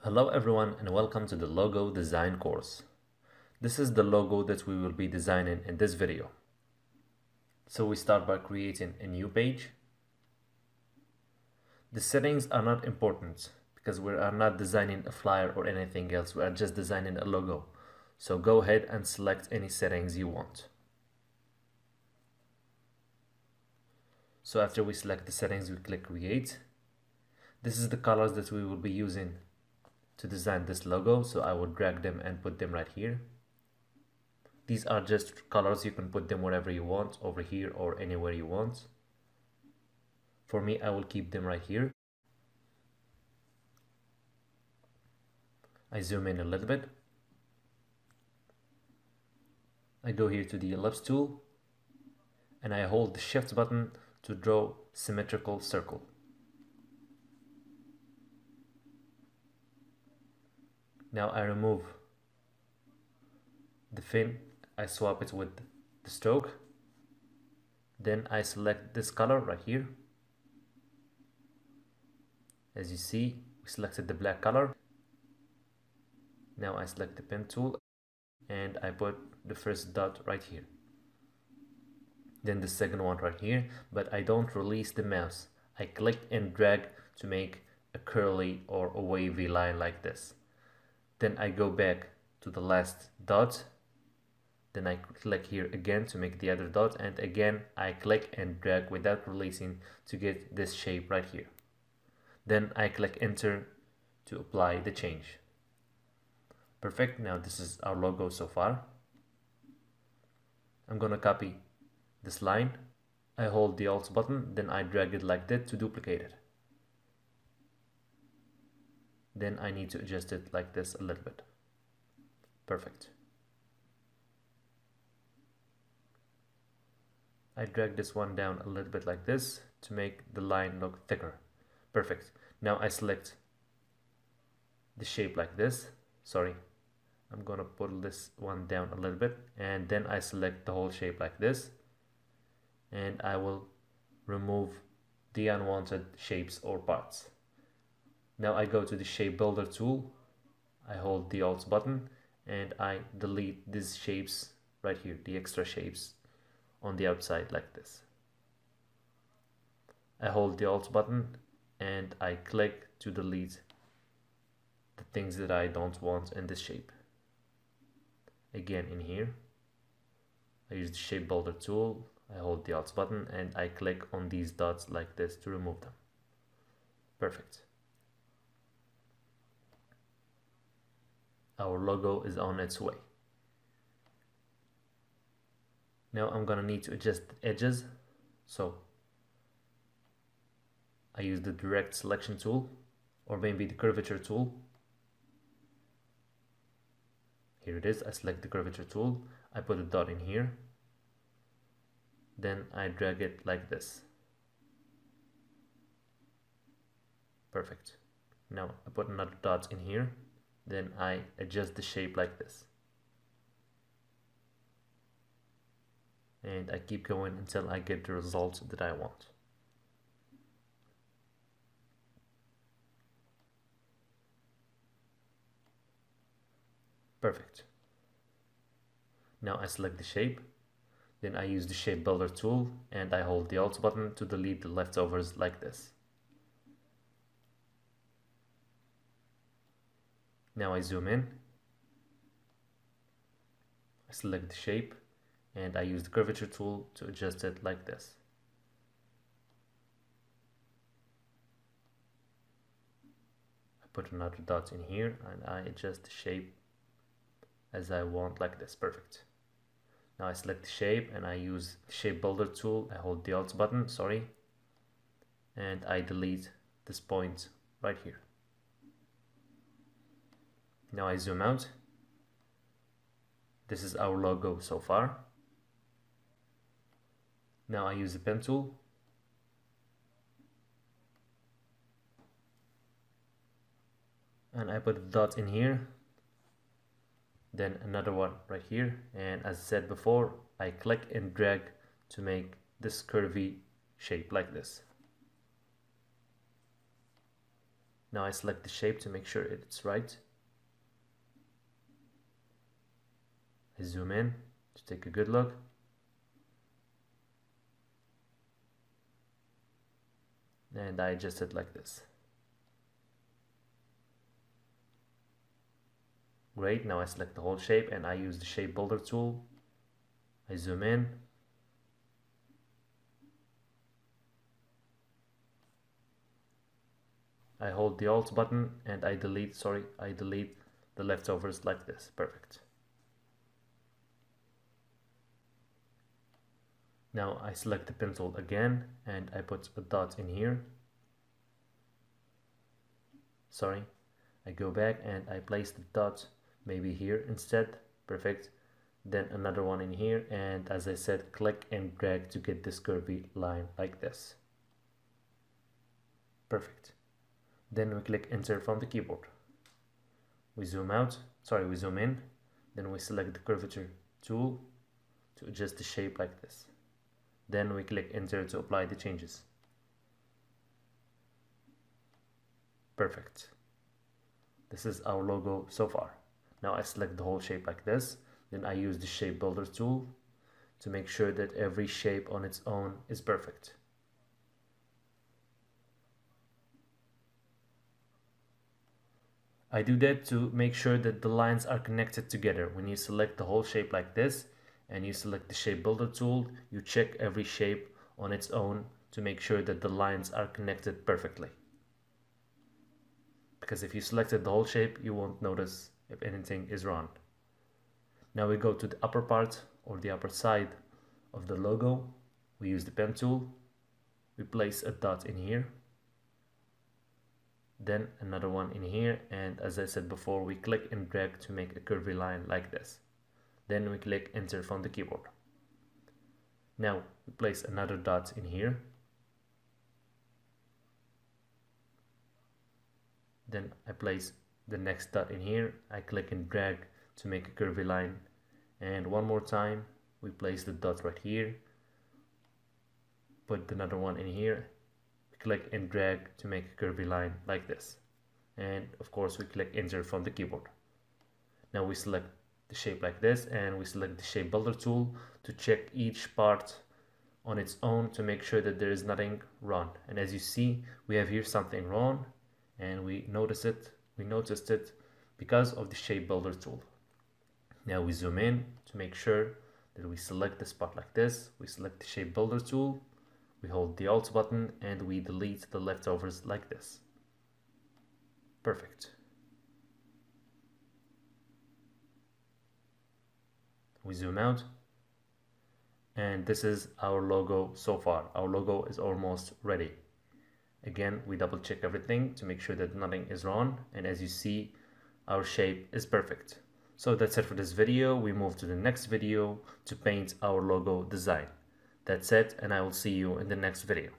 Hello everyone and welcome to the logo design course. This is the logo that we will be designing in this video. So we start by creating a new page. The settings are not important because we are not designing a flyer or anything else. We are just designing a logo. So go ahead and select any settings you want. So after we select the settings, we click create. This is the colors that we will be using to design this logo, so I will drag them and put them right here. These are just colors, you can put them wherever you want, over here or anywhere you want. For me, I will keep them right here. I zoom in a little bit. I go here to the ellipse tool and I hold the shift button to draw symmetrical circle. Now I remove the fin, I swap it with the stroke, then I select this color right here. As you see, we selected the black color. Now I select the pen tool and I put the first dot right here, then the second one right here, but I don't release the mouse. I click and drag to make a curly or a wavy line like this. Then I go back to the last dot, then I click here again to make the other dot, and again I click and drag without releasing to get this shape right here. Then I click enter to apply the change. Perfect, now this is our logo so far. I'm gonna copy this line. I hold the Alt button, then I drag it like that to duplicate it. Then I need to adjust it like this a little bit. Perfect. I drag this one down a little bit like this to make the line look thicker. Perfect. Now I select the shape like this. Sorry, I'm gonna pull this one down a little bit, and then I select the whole shape like this, and I will remove the unwanted shapes or parts. Now I go to the shape builder tool, I hold the Alt button and I delete these shapes right here, the extra shapes on the outside like this. I hold the Alt button and I click to delete the things that I don't want in this shape. Again, in here, I use the shape builder tool, I hold the Alt button and I click on these dots like this to remove them. Perfect. Our logo is on its way. Now I'm gonna need to adjust the edges, so I use the direct selection tool or maybe the curvature tool. Here it is, I select the curvature tool, I put a dot in here, then I drag it like this. Perfect. Now I put another dot in here, then I adjust the shape like this. And I keep going until I get the result that I want. Perfect. Now I select the shape, then I use the shape builder tool and I hold the Alt button to delete the leftovers like this. Now I zoom in, I select the shape and I use the curvature tool to adjust it like this. I put another dot in here and I adjust the shape as I want like this. Perfect. Now I select the shape and I use the shape builder tool, I hold the Alt button, sorry, and I delete this point right here. Now I zoom out. This is our logo so far. Now I use the pen tool. And I put a dot in here. Then another one right here. And as I said before, I click and drag to make this curvy shape like this. Now I select the shape to make sure it's right. I zoom in to take a good look. And I adjust it like this. Great, now I select the whole shape and I use the shape builder tool. I zoom in. I hold the Alt button and I delete the leftovers like this. Perfect. Now I select the pen tool again and I put a dot in here. Sorry, I go back and I place the dot maybe here instead. Perfect. Then another one in here, and as I said, click and drag to get this curvy line like this. Perfect. Then we click enter from the keyboard. We zoom in, then we select the curvature tool to adjust the shape like this. Then we click enter to apply the changes. Perfect. This is our logo so far. Now I select the whole shape like this. Then I use the shape builder tool to make sure that every shape on its own is perfect. I do that to make sure that the lines are connected together. When you select the whole shape like this and you select the shape builder tool, you check every shape on its own to make sure that the lines are connected perfectly. Because if you selected the whole shape, you won't notice if anything is wrong. Now we go to the upper part or the upper side of the logo. We use the pen tool. We place a dot in here. Then another one in here, and as I said before, we click and drag to make a curvy line like this. Then we click enter from the keyboard. Now we place another dot in here. Then I place the next dot in here. I click and drag to make a curvy line, and one more time we place the dot right here, put another one in here, click and drag to make a curvy line like this, and of course we click enter from the keyboard. Now we select the shape like this and we select the shape builder tool to check each part on its own to make sure that there is nothing wrong. And as you see, we have here something wrong, and we noticed it because of the shape builder tool. Now we zoom in to make sure that we select the spot like this. We select the shape builder tool, we hold the Alt button, and we delete the leftovers like this. Perfect. We zoom out, and this is our logo so far. Our logo is almost ready. Again, we double check everything to make sure that nothing is wrong, and as you see, our shape is perfect. So that's it for this video. We move to the next video to paint our logo design. That's it, and I will see you in the next video.